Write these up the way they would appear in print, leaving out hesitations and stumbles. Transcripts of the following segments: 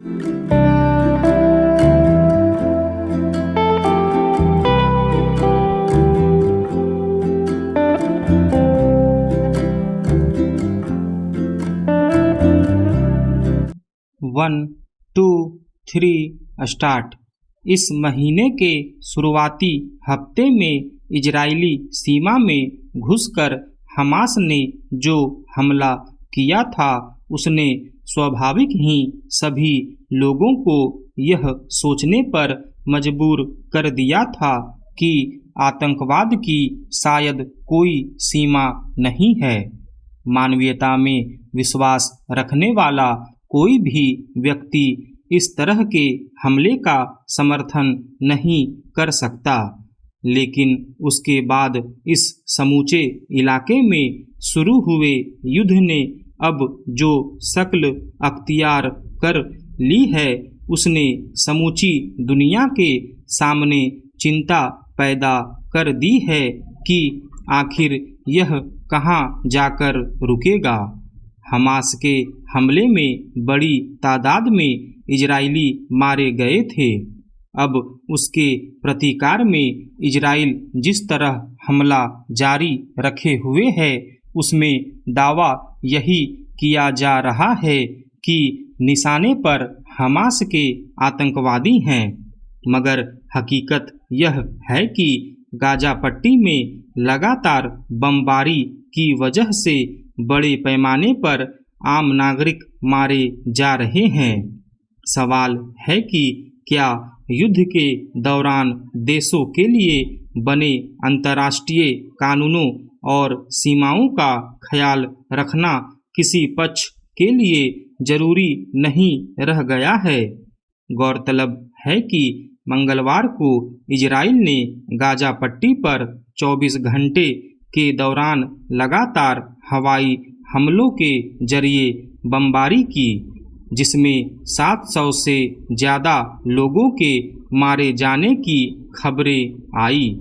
One two three start. इस महीने के शुरुआती हफ्ते में इजरायली सीमा में घुसकर हमास ने जो हमला किया था उसने स्वाभाविक ही सभी लोगों को यह सोचने पर मजबूर कर दिया था कि आतंकवाद की शायद कोई सीमा नहीं है। मानवीयता में विश्वास रखने वाला कोई भी व्यक्ति इस तरह के हमले का समर्थन नहीं कर सकता, लेकिन उसके बाद इस समूचे इलाके में शुरू हुए युद्ध ने अब जो शक्ल अख्तियार कर ली है उसने समूची दुनिया के सामने चिंता पैदा कर दी है कि आखिर यह कहां जाकर रुकेगा। हमास के हमले में बड़ी तादाद में इजरायली मारे गए थे। अब उसके प्रतिकार में इजराइल जिस तरह हमला जारी रखे हुए है उसमें दावा यही किया जा रहा है कि निशाने पर हमास के आतंकवादी हैं, मगर हकीकत यह है कि गाजा पट्टी में लगातार बमबारी की वजह से बड़े पैमाने पर आम नागरिक मारे जा रहे हैं। सवाल है कि क्या युद्ध के दौरान देशों के लिए बने अंतर्राष्ट्रीय कानूनों और सीमाओं का ख्याल रखना किसी पक्ष के लिए जरूरी नहीं रह गया है। गौरतलब है कि मंगलवार को इजराइल ने गाजा पट्टी पर 24 घंटे के दौरान लगातार हवाई हमलों के जरिए बमबारी की, जिसमें 700 से ज़्यादा लोगों के मारे जाने की खबरें आई।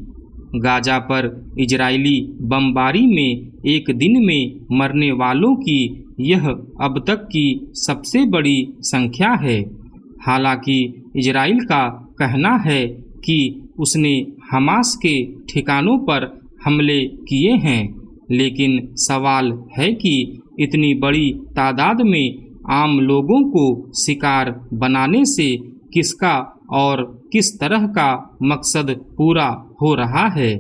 गाजा पर इजरायली बमबारी में एक दिन में मरने वालों की यह अब तक की सबसे बड़ी संख्या है। हालांकि इजराइल का कहना है कि उसने हमास के ठिकानों पर हमले किए हैं, लेकिन सवाल है कि इतनी बड़ी तादाद में आम लोगों को शिकार बनाने से किसका और किस तरह का मकसद पूरा हो रहा है।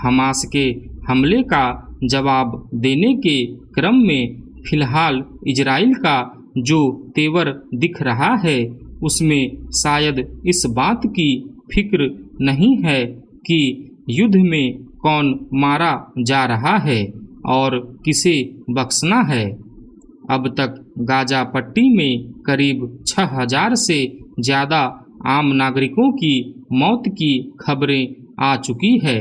हमास के हमले का जवाब देने के क्रम में फिलहाल इजराइल का जो तेवर दिख रहा है उसमें शायद इस बात की फिक्र नहीं है कि युद्ध में कौन मारा जा रहा है और किसे बख्शना है। अब तक गाजा पट्टी में करीब 6000 से ज़्यादा आम नागरिकों की मौत की खबरें आ चुकी है।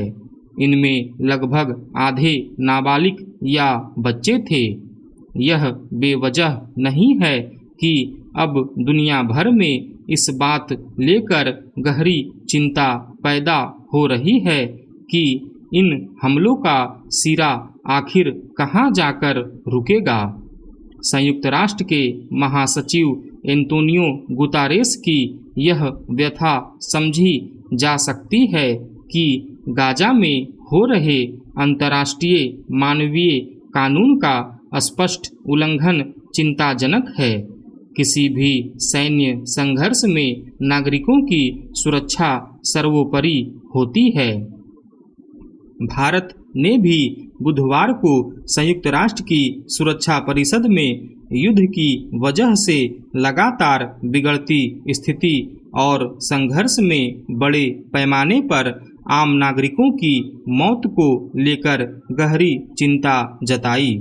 इनमें लगभग आधे नाबालिग या बच्चे थे। यह बेवजह नहीं है कि अब दुनिया भर में इस बात लेकर गहरी चिंता पैदा हो रही है कि इन हमलों का सिरा आखिर कहां जाकर रुकेगा। संयुक्त राष्ट्र के महासचिव एंटोनियो गुतारेस की यह व्यथा समझी जा सकती है कि गाजा में हो रहे अंतर्राष्ट्रीय मानवीय कानून का स्पष्ट उल्लंघन चिंताजनक है। किसी भी सैन्य संघर्ष में नागरिकों की सुरक्षा सर्वोपरि होती है। भारत ने भी बुधवार को संयुक्त राष्ट्र की सुरक्षा परिषद में युद्ध की वजह से लगातार बिगड़ती स्थिति और संघर्ष में बड़े पैमाने पर आम नागरिकों की मौत को लेकर गहरी चिंता जताई।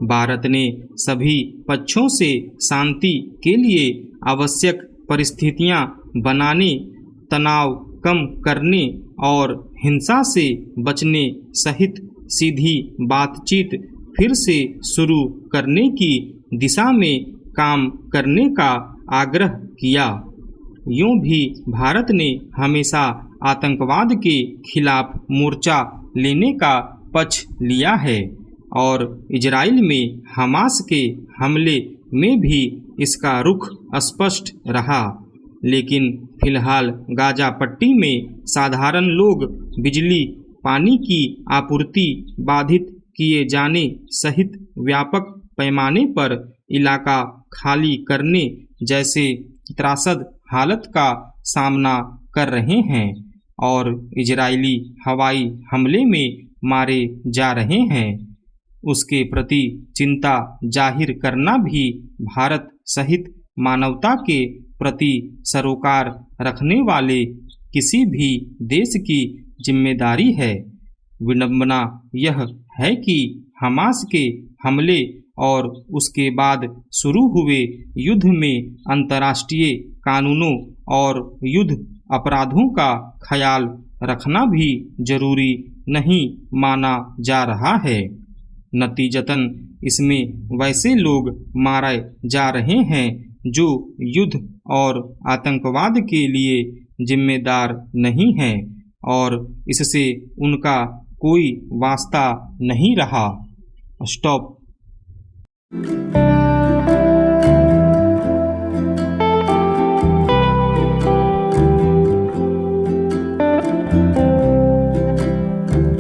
भारत ने सभी पक्षों से शांति के लिए आवश्यक परिस्थितियां बनाने, तनाव कम करने और हिंसा से बचने सहित सीधी बातचीत फिर से शुरू करने की दिशा में काम करने का आग्रह किया। यूं भी भारत ने हमेशा आतंकवाद के खिलाफ मोर्चा लेने का पक्ष लिया है और इजराइल में हमास के हमले में भी इसका रुख स्पष्ट रहा। लेकिन फिलहाल गाजा पट्टी में साधारण लोग बिजली पानी की आपूर्ति बाधित किए जाने सहित व्यापक पैमाने पर इलाका खाली करने जैसे त्रासद हालत का सामना कर रहे हैं और इजरायली हवाई हमले में मारे जा रहे हैं। उसके प्रति चिंता जाहिर करना भी भारत सहित मानवता के प्रति सरोकार रखने वाले किसी भी देश की जिम्मेदारी है। विडंबना यह है कि हमास के हमले और उसके बाद शुरू हुए युद्ध में अंतर्राष्ट्रीय कानूनों और युद्ध अपराधों का ख्याल रखना भी जरूरी नहीं माना जा रहा है। नतीजतन इसमें वैसे लोग मारे जा रहे हैं जो युद्ध और आतंकवाद के लिए जिम्मेदार नहीं हैं और इससे उनका कोई वास्ता नहीं रहा। स्टॉप।